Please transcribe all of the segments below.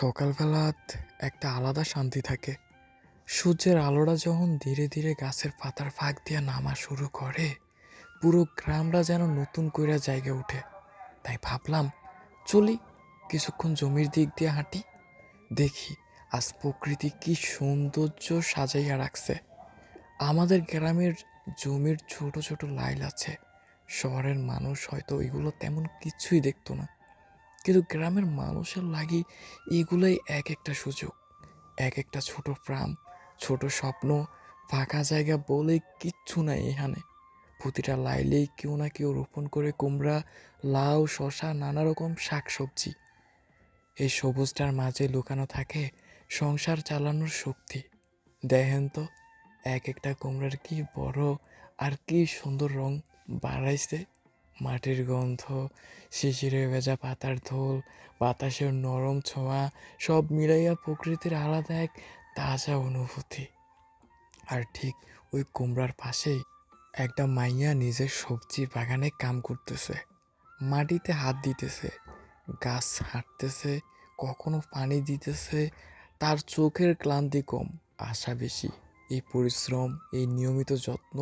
সকালবেলাত একটা আলাদা শান্তি থাকে। সূর্যের আলোটা যখন ধীরে ধীরে গাছের পাতার ফাঁক দিয়ে নামা শুরু করে, পুরো গ্রামটা যেন নতুন কইরা জায়গা উঠে। তাই ভাবলাম, চলি কিছুক্ষণ জমির দিক দিয়ে হাঁটি, দেখি আজ প্রকৃতি কি সৌন্দর্য সাজাইয়া রাখছে। আমাদের গ্রামের জমির ছোট ছোট লাইল আছে, শহরের মানুষ হয়তো এগুলো তেমন কিছুই দেখতো না, কিন্তু গ্রামের মানুষের লাগি এগুলোই এক একটা সুযোগ, এক একটা ছোট প্রাণ, ছোট স্বপ্ন। ফাঁকা জায়গা বলে কিচ্ছু নাই এখানে। প্রতিটা লাইলেই কেউ না কেউ রোপণ করে কুমড়া, লাউ, শশা, নানা রকম শাকসবজি। এই সবুজটার মাঝে লুকানো থাকে সংসার চালানোর শক্তি। দেখেন তো, এক একটা কুমড়ার কি বড় আর কি সুন্দর রং বাড়াইছে। মাটির গন্ধ, শিশিরে ভেজা পাতার ধুল, বাতাসের নরম ছোঁয়া, সব মিলাইয়া প্রকৃতির আলাদা এক তাজা অনুভূতি। আর ঠিক ওই কুমড়ার পাশেই একটা মাইয়া নিজের সবজির বাগানে কাম করতেছে, মাটিতে হাত দিতেছে, গাছ হাঁটতেছে, কখনো পানি দিতেছে। তার চোখের ক্লান্তি কম, আশা বেশি। এই পরিশ্রম, এই নিয়মিত যত্ন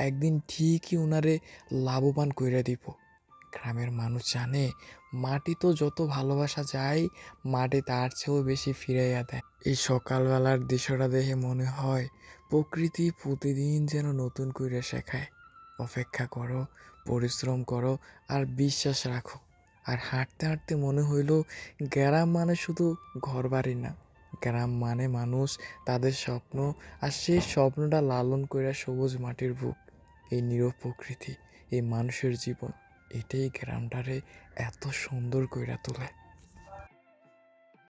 একদিন ঠিকই ওনারে লাভবান কইরা দিব। গ্রামের মানুষ জানে, মাটি তো যত ভালোবাসা যায়, মাটি তার চেয়েও বেশি ফিরাইয়া দেয়। এই সকালবেলার দৃশ্যটা দেখে মনে হয় প্রকৃতি প্রতিদিন যেন নতুন করে শেখায়, অপেক্ষা করো, পরিশ্রম করো, আর বিশ্বাস রাখো। আর হাঁটতে হাঁটতে মনে হইল, গ্রাম মানে শুধু ঘরবাড়ি না, গ্রাম মানে মানুষ, তাদের স্বপ্ন, আর সেই স্বপ্নটা লালন কইরা সবুজ মাটির বুক, এই নীরব প্রকৃতি, এই মানুষের জীবন, এটাই গ্রামটারে এত সুন্দর কইরা তোলে।